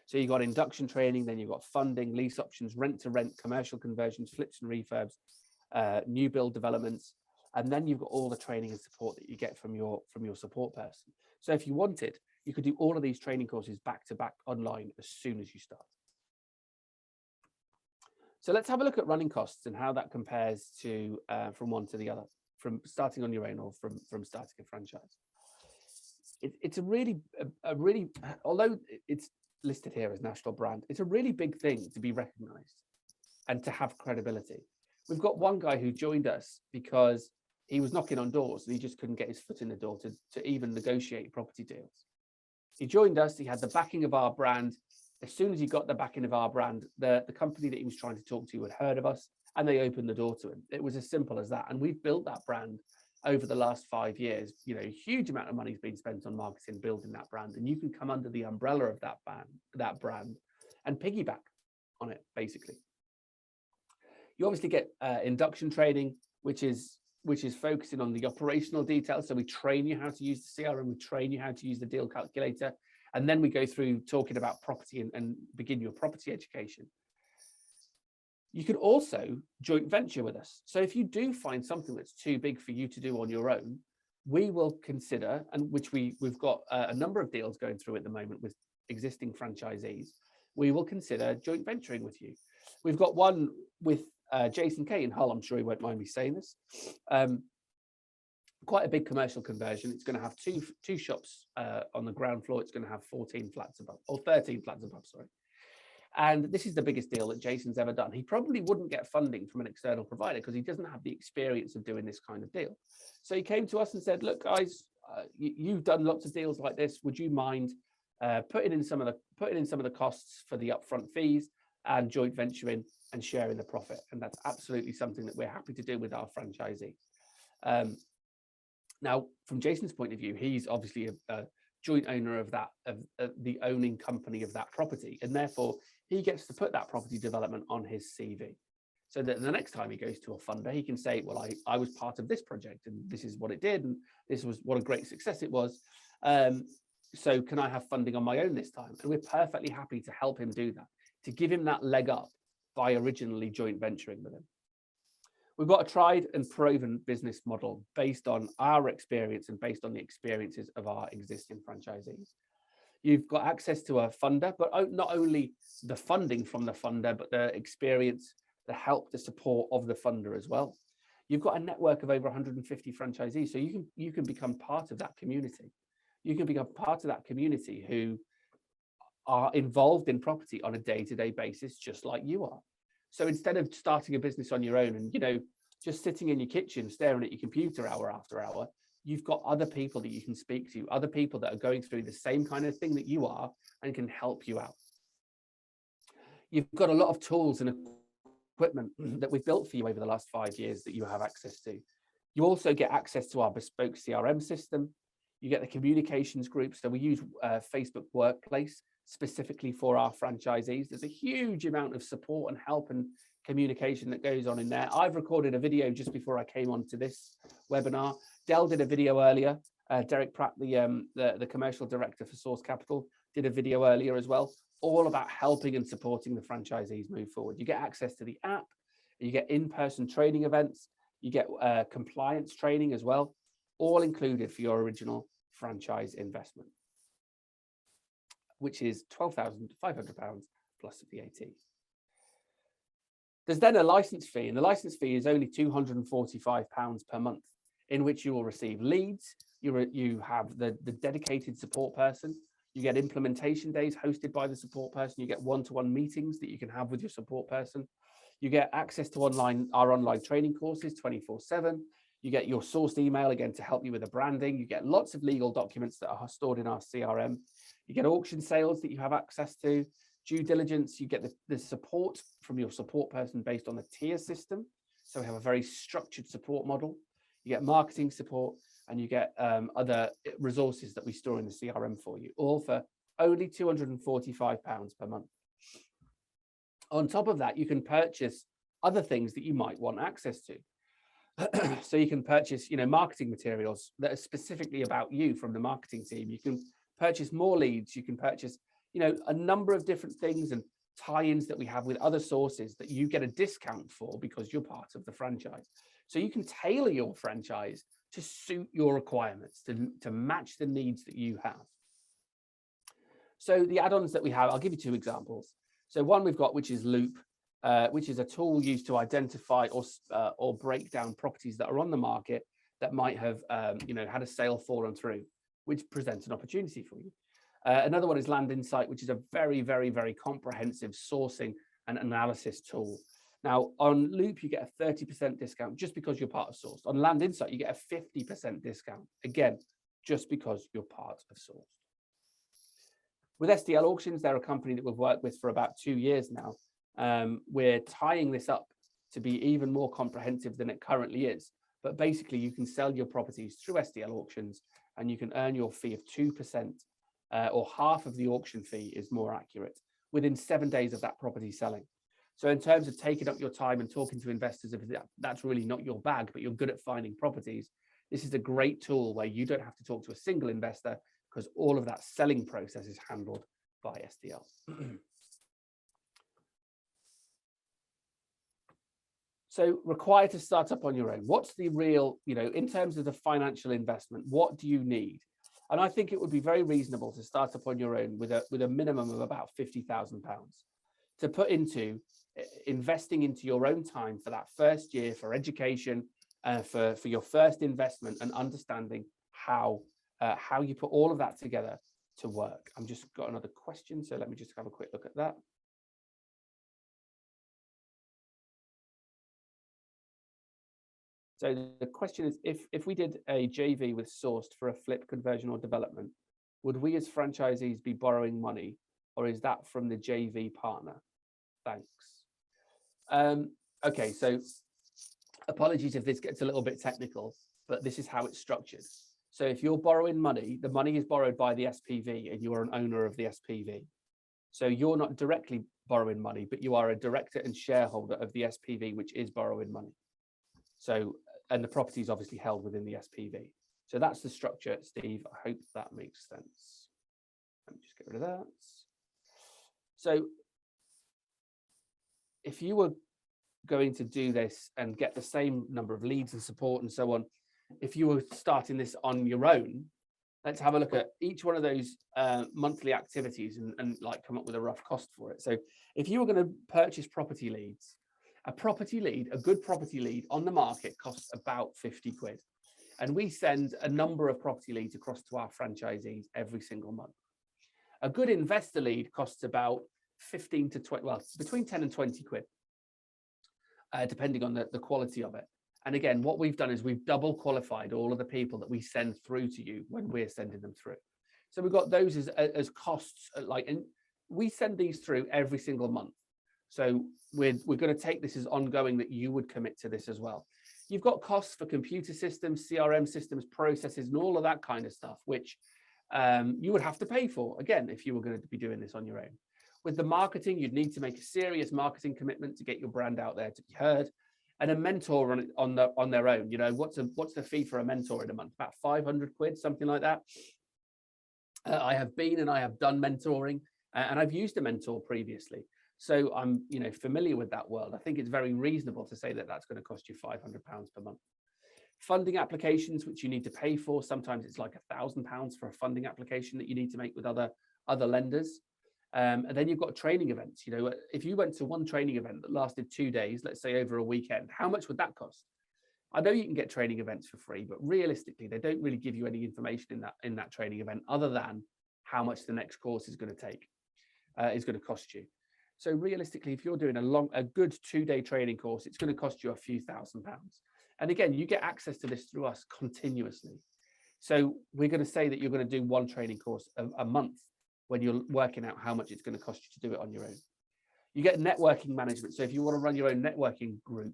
So you've got induction training, then you've got funding, lease options, rent-to-rent, commercial conversions, flips and refurbs, new build developments, and then you've got all the training and support that you get from your support person. So if you wanted, you could do all of these training courses back to back online as soon as you start. So let's have a look at running costs and how that compares to from one to the other, from starting on your own or from starting a franchise. It's a really, although it's listed here as national brand, it's a really big thing to be recognized and to have credibility. We've got one guy who joined us because he was knocking on doors and he just couldn't get his foot in the door to even negotiate property deals. He joined us, he had the backing of our brand. As soon as he got the backing of our brand, the company that he was trying to talk to had heard of us and they opened the door to him. It was as simple as that. And we've built that brand over the last 5 years. You know, a huge amount of money has been spent on marketing, building that brand, and you can come under the umbrella of that brand and piggyback on it, basically. You obviously get induction training, which is focusing on the operational details. So we train you how to use the CRM, we train you how to use the deal calculator, and then we go through talking about property and begin your property education. You can also joint venture with us. So if you do find something that's too big for you to do on your own, we will consider, and which we've got a number of deals going through at the moment with existing franchisees, we will consider joint venturing with you. We've got one with Jason K in Hull. I'm sure he won't mind me saying this. Quite a big commercial conversion. It's going to have two shops on the ground floor. It's going to have 14 flats above, or 13 flats above, sorry. And this is the biggest deal that Jason's ever done. He probably wouldn't get funding from an external provider because he doesn't have the experience of doing this kind of deal. So he came to us and said, look, guys, you've done lots of deals like this. Would you mind putting in some of the costs for the upfront fees and joint venturing and sharing the profit? And that's absolutely something that we're happy to do with our franchisees. Now, from Jason's point of view, he's obviously a joint owner of the owning company of that property, and therefore he gets to put that property development on his CV, so that the next time he goes to a funder, he can say, well, I was part of this project and this is what it did and this was what a great success it was. So can I have funding on my own this time? And we're perfectly happy to help him do that, to give him that leg up by originally joint venturing with him. We've got a tried and proven business model based on our experience and based on the experiences of our existing franchisees. You've got access to a funder, but not only the funding from the funder, but the experience, the help, the support of the funder as well. You've got a network of over 150 franchisees, so you can become part of that community. You can become part of that community who are involved in property on a day-to-day basis, just like you are. So instead of starting a business on your own and, you know, just sitting in your kitchen staring at your computer hour after hour, you've got other people that you can speak to, other people that are going through the same kind of thing that you are and can help you out. You've got a lot of tools and equipment that we've built for you over the last 5 years that you have access to. You also get access to our bespoke CRM system. You get the communications group. So we use Facebook Workplace specifically for our franchisees. There's a huge amount of support and help and communication that goes on in there. I've recorded a video just before I came on to this webinar. Dell did a video earlier. Derek Pratt, the commercial director for Source Capital, did a video earlier as well, all about helping and supporting the franchisees move forward. You get access to the app, you get in-person training events, you get compliance training as well, all included for your original franchise investment, which is £12,500 plus VAT. There's then a license fee, and the license fee is only £245 per month, in which you will receive leads. You have the dedicated support person. You get implementation days hosted by the support person. You get one-to-one meetings that you can have with your support person. You get access to our online training courses 24/7. You get your sourced email again to help you with the branding. You get lots of legal documents that are stored in our CRM. You get auction sales that you have access to, due diligence. You get the support from your support person based on the tier system. So we have a very structured support model. You get marketing support, and you get other resources that we store in the CRM for you, all for only £245 per month. On top of that, you can purchase other things that you might want access to. So you can purchase, marketing materials that are specifically about you from the marketing team. You can purchase more leads. You can purchase, a number of different things and tie-ins that we have with other sources that you get a discount for because you're part of the franchise. So you can tailor your franchise to suit your requirements, to match the needs that you have. So the add-ons that we have, I'll give you two examples. So one we've got, which is Loop. which is a tool used to identify or break down properties that are on the market that might have had a sale fallen through, which presents an opportunity for you. Another one is Land Insight, which is a very, very, very comprehensive sourcing and analysis tool. Now, on Loop, you get a 30% discount just because you're part of Sourced. On Land Insight, you get a 50% discount, again, just because you're part of Sourced. With SDL Auctions, they're a company that we've worked with for about 2 years now. We're tying this up to be even more comprehensive than it currently is. But basically, you can sell your properties through SDL Auctions and you can earn your fee of 2%, or half of the auction fee is more accurate, within 7 days of that property selling. So in terms of taking up your time and talking to investors, if that's really not your bag, but you're good at finding properties, this is a great tool where you don't have to talk to a single investor because all of that selling process is handled by SDL. So required to start up on your own. What's the real, in terms of the financial investment, what do you need? And I think it would be very reasonable to start up on your own with a minimum of about £50,000 to put into investing into your own time for that first year, for education, for your first investment, and understanding how you put all of that together to work. I'm just got another question, so let me just have a quick look at that. So the question is, if we did a JV with Sourced for a flip, conversion, or development, would we as franchisees be borrowing money, or is that from the JV partner? Thanks. Okay, so apologies if this gets a little bit technical, but this is how it's structured. So if you're borrowing money, the money is borrowed by the SPV and you're an owner of the SPV. So you're not directly borrowing money, but you are a director and shareholder of the SPV, which is borrowing money. So, and the property is obviously held within the SPV. So that's the structure, Steve. I hope that makes sense. Let me just get rid of that. So if you were going to do this and get the same number of leads and support and so on, if you were starting this on your own, let's have a look at each one of those monthly activities and like come up with a rough cost for it. So if you were going to purchase property leads, a good property lead on the market costs about 50 quid. And we send a number of property leads across to our franchisees every single month. A good investor lead costs about 15 to 20, well, between 10 and 20 quid, depending on the quality of it. And again, what we've done is we've double qualified all of the people that we send through to you when we're sending them through. So we've got those as costs, and we send these through every single month. So we're going to take this as ongoing, that you would commit to this as well. You've got costs for computer systems, CRM systems, processes, and all of that kind of stuff, which you would have to pay for, again, if you were going to be doing this on your own. With the marketing, you'd need to make a serious marketing commitment to get your brand out there to be heard. And a mentor on their own, what's the fee for a mentor in a month? About 500 quid, something like that. I have been and I have done mentoring, and I've used a mentor previously. So I'm, familiar with that world. I think it's very reasonable to say that that's going to cost you £500 per month. Funding applications, which you need to pay for. Sometimes it's like £1,000 for a funding application that you need to make with other lenders. And then you've got training events. If you went to one training event that lasted 2 days, let's say over a weekend, how much would that cost? I know you can get training events for free, but realistically, they don't really give you any information in that training event other than how much the next course is going to take, is going to cost you. So realistically, if you're doing a good 2-day training course, it's going to cost you a few £1,000s. And again, you get access to this through us continuously. So we're going to say that you're going to do one training course a month when you're working out how much it's going to cost you to do it on your own. You get networking management. So if you want to run your own networking group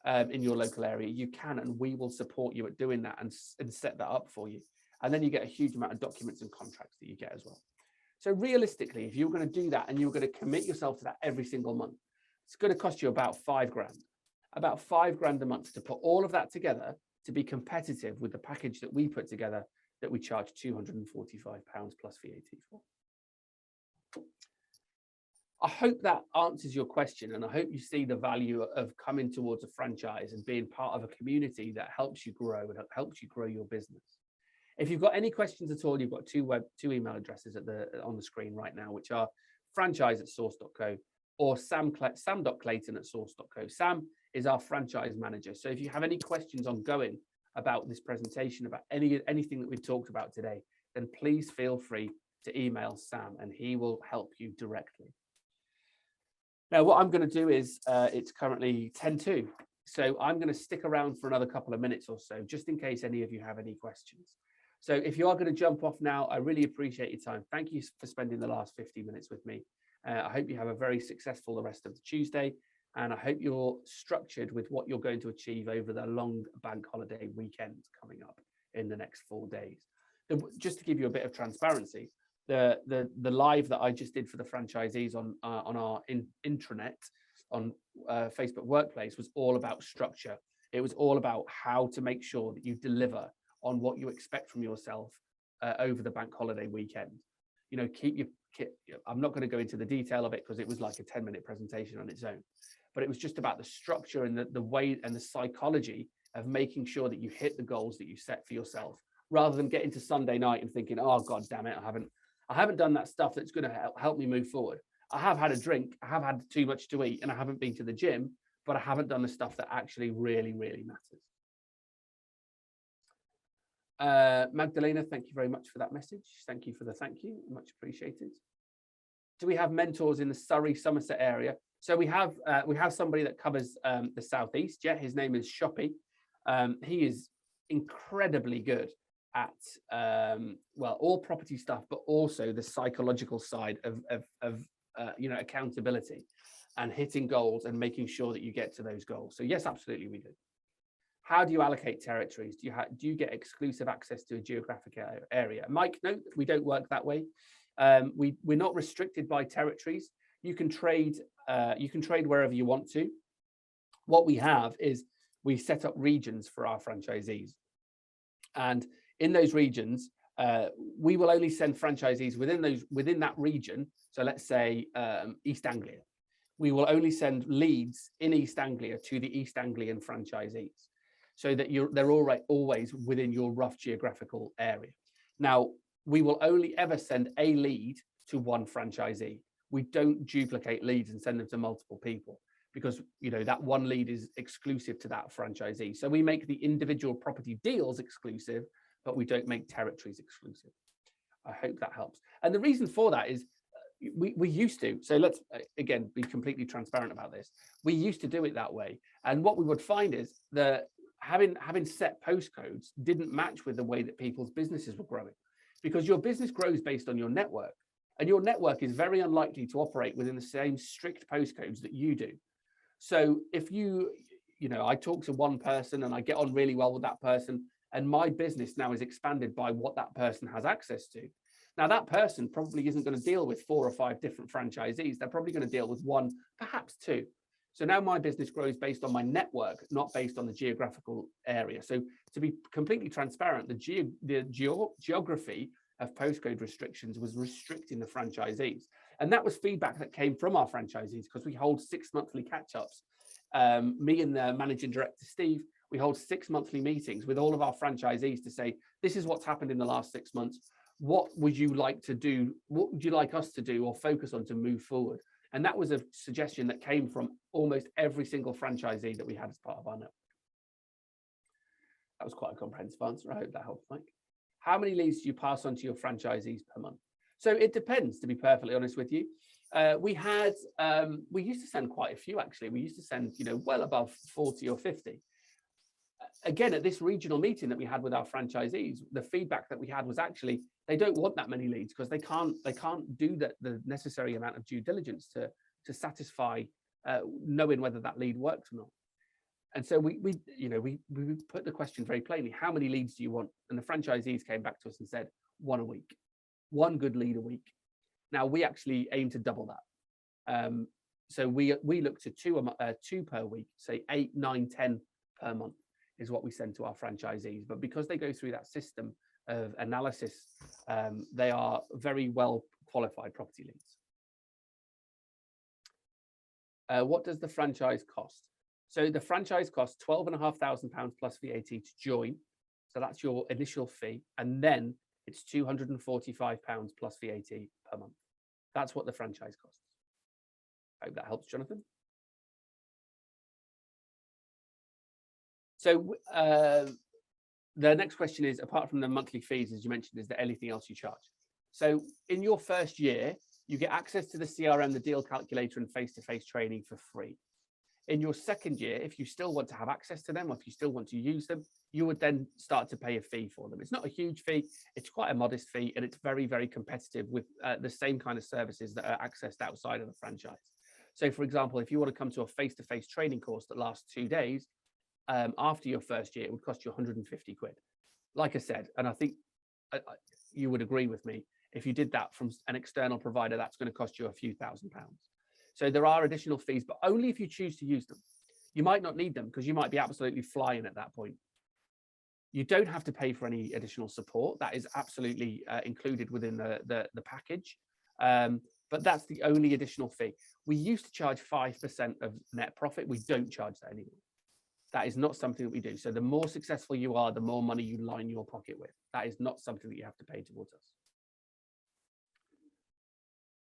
in your local area, you can, and we will support you at doing that and set that up for you. And then you get a huge amount of documents and contracts that you get as well. So realistically, if you're going to do that and you're going to commit yourself to that every single month, it's going to cost you about £5,000, about £5,000 a month to put all of that together to be competitive with the package that we put together that we charge £245 plus VAT for. I hope that answers your question, and I hope you see the value of coming towards a franchise and being part of a community that helps you grow and helps you grow your business. If you've got any questions at all, you've got two email addresses on the screen right now, which are franchise@sourced.co or sam.clayton@source.co. Sam is our franchise manager. So if you have any questions ongoing about this presentation, about anything that we've talked about today, then please feel free to email Sam and he will help you directly. Now, what I'm going to do is, it's currently 10:02, so I'm going to stick around for another couple of minutes or so, just in case any of you have any questions. So if you are going to jump off now, I really appreciate your time. Thank you for spending the last 50 minutes with me. I hope you have a very successful the rest of the Tuesday, and I hope you're structured with what you're going to achieve over the long bank holiday weekend coming up in the next 4 days. Just to give you a bit of transparency, the live that I just did for the franchisees on our intranet on Facebook Workplace was all about structure. It was all about how to make sure that you deliver on what you expect from yourself over the bank holiday weekend. You know, I'm not going to go into the detail of it because it was like a 10-minute presentation on its own, but it was just about the structure and the way and the psychology of making sure that you hit the goals that you set for yourself, rather than getting to Sunday night and thinking, oh God damn it, I haven't done that stuff that's going to help me move forward. I have had a drink, I have had too much to eat, and I haven't been to the gym, but I haven't done the stuff that actually really, really matters. Magdalena, thank you very much for that message. Thank you for the thank you, much appreciated. Do we have mentors in the Surrey, Somerset area? So we have somebody that covers the southeast. Yeah, his name is Shoppy. He is incredibly good at well, all property stuff, but also the psychological side of you know, accountability and hitting goals and making sure that you get to those goals. So yes, absolutely we do. How do you allocate territories? Do you get exclusive access to a geographic area? Mike, no, we don't work that way. We're not restricted by territories. You can trade wherever you want to. What we have is we set up regions for our franchisees, and in those regions, we will only send franchisees within that region. So let's say East Anglia. We will only send leads in East Anglia to the East Anglian franchisees, so that they're always within your rough geographical area. Now, we will only ever send a lead to one franchisee. We don't duplicate leads and send them to multiple people, because you know that one lead is exclusive to that franchisee. So we make the individual property deals exclusive, but we don't make territories exclusive. I hope that helps. And the reason for that is we used to. So let's again be completely transparent about this. We used to do it that way, and what we would find is that having set postcodes didn't match with the way that people's businesses were growing, because your business grows based on your network, and your network is very unlikely to operate within the same strict postcodes that you do. So if you know, I talk to one person and I get on really well with that person, and my business now is expanded by what that person has access to. Now that person probably isn't going to deal with 4 or 5 different franchisees. They're probably going to deal with 1, perhaps 2. So now my business grows based on my network, not based on the geographical area. So to be completely transparent, the geography of postcode restrictions was restricting the franchisees. And that was feedback that came from our franchisees, because we hold 6 monthly catch-ups. Me and the managing director, Steve, we hold 6 monthly meetings with all of our franchisees to say, this is what's happened in the last 6 months. What would you like to do? What would you like us to do or focus on to move forward? And that was a suggestion that came from almost every single franchisee that we had as part of our network. That was quite a comprehensive answer. I hope that helps, Mike. How many leads do you pass on to your franchisees per month? So it depends, to be perfectly honest with you. We used to send quite a few, actually. We used to send, you know, well above 40 or 50. Again, at this regional meeting that we had with our franchisees, the feedback that we had was actually they don't want that many leads, because they can't do the necessary amount of due diligence to satisfy knowing whether that lead works or not. And so we put the question very plainly: how many leads do you want? And the franchisees came back to us and said 1 a week, 1 good lead a week. Now we actually aim to double that. So we look to 2 per week, say 8, 9, 10 per month is what we send to our franchisees. But because they go through that system of analysis, they are very well qualified property leads. What does the franchise cost? So the franchise costs £12,500 plus VAT to join. So that's your initial fee. And then it's £245 plus VAT per month. That's what the franchise costs. I hope that helps, Jonathan. So the next question is, apart from the monthly fees, as you mentioned, is there anything else you charge? So in your first year, you get access to the CRM, the deal calculator, and face-to-face training for free. In your second year, if you still want to have access to them, or if you still want to use them, you would then start to pay a fee for them. It's not a huge fee, it's quite a modest fee, and it's very, very competitive with the same kind of services that are accessed outside of the franchise. So for example, if you want to come to a face-to-face training course that lasts 2 days, after your first year, it would cost you 150 quid. Like I said, and I think you would agree with me, if you did that from an external provider, that's going to cost you a few £1,000s. So there are additional fees, but only if you choose to use them. You might not need them because you might be absolutely flying at that point. You don't have to pay for any additional support. That is absolutely included within the package. But that's the only additional fee. We used to charge 5% of net profit. We don't charge that anymore. That is not something that we do. So the more successful you are, the more money you line your pocket with. That is not something that you have to pay towards us.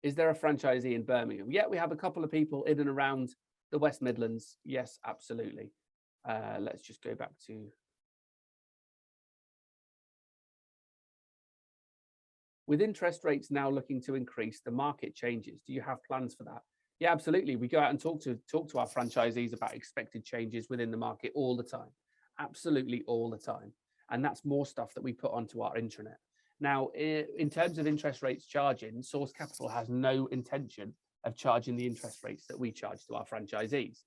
Is there a franchisee in Birmingham? Yeah, we have a couple of people in and around the West Midlands. Yes, absolutely. Let's just go back to. With interest rates now looking to increase, the market changes. Do you have plans for that? Yeah, absolutely. We go out and talk to our franchisees about expected changes within the market all the time. Absolutely all the time. And that's more stuff that we put onto our intranet. Now, in terms of interest rates charging, Source Capital has no intention of charging the interest rates that we charge to our franchisees.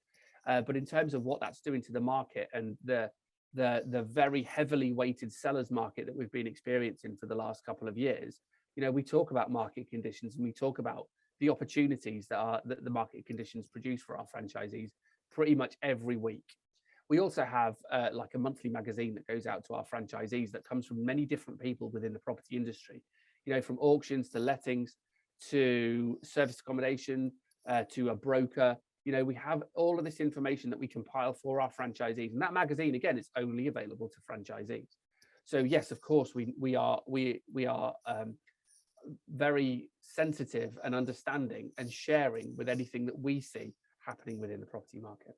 But in terms of what that's doing to the market and the very heavily weighted sellers market that we've been experiencing for the last couple of years, we talk about market conditions and we talk about the opportunities that the market conditions produce for our franchisees pretty much every week. We also have like a monthly magazine that goes out to our franchisees that comes from many different people within the property industry, from auctions to lettings to service accommodation to a broker. We have all of this information that we compile for our franchisees, and that magazine, again, is only available to franchisees. So yes, of course, we are very sensitive and understanding and sharing with anything that we see happening within the property market.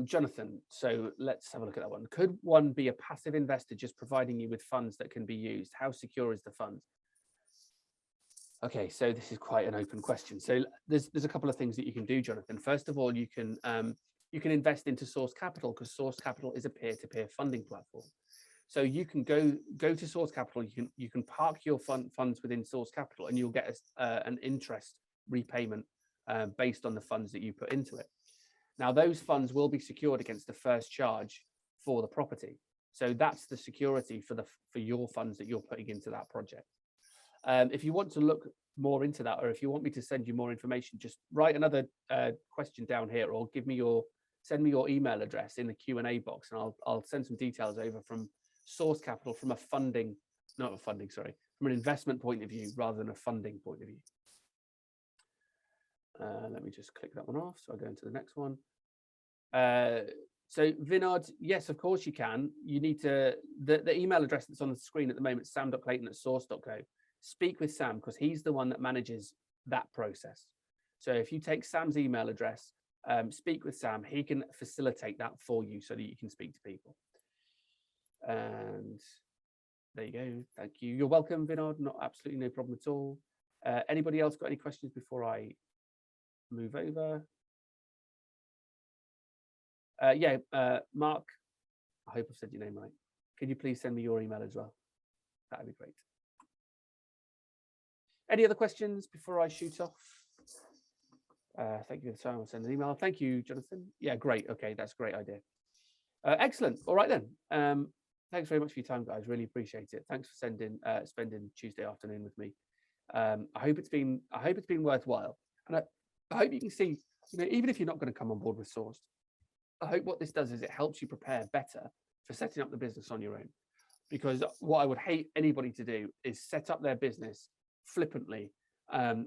Jonathan, so let's have a look at that one. Could one be a passive investor just providing you with funds that can be used? How secure is the fund? Okay, so this is quite an open question. So there's a couple of things that you can do, Jonathan. First of all, you can invest into Source Capital, because Source Capital is a peer-to-peer funding platform. So you can go to Source Capital. You can park your funds within Source Capital, and you'll get an interest repayment based on the funds that you put into it. Now, those funds will be secured against the first charge for the property. So that's the security for your funds that you're putting into that project. If you want to look more into that, or if you want me to send you more information, just write another question down here, or send me your email address in the Q&A box, and I'll send some details over from Source Capital from from an investment point of view rather than a funding point of view. Let me just click that one off. So I'll go into the next one. So Vinod, yes, of course you can. You need to, the email address that's on the screen at the moment, sam.clayton@source.co. Speak with Sam, because he's the one that manages that process. So if you take Sam's email address, speak with Sam, he can facilitate that for you so that you can speak to people. And there you go. Thank you. You're welcome, Vinod. Absolutely no problem at all. Anybody else got any questions before I move over? Mark, I hope I've said your name right. Could you please send me your email as well? That'd be great. Any other questions before I shoot off? Thank you for the time. I'll send an email. Thank you, Jonathan. Yeah, great. Okay, that's a great idea. Excellent. All right then. Thanks very much for your time, guys. Really appreciate it. Thanks for spending Tuesday afternoon with me. I hope it's been worthwhile, and I hope you can see, even if you're not going to come on board with Source, I hope what this does is it helps you prepare better for setting up the business on your own. Because what I would hate anybody to do is set up their business flippantly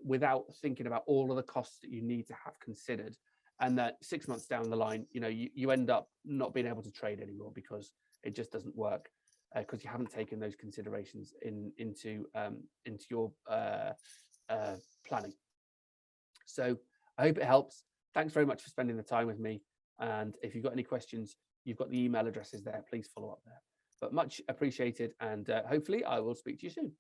without thinking about all of the costs that you need to have considered, and that 6 months down the line, you end up not being able to trade anymore because it just doesn't work. because you haven't taken those considerations into your planning. So I hope it helps. Thanks very much for spending the time with me. And if you've got any questions, you've got the email addresses there. Please follow up there. But much appreciated. And hopefully I will speak to you soon.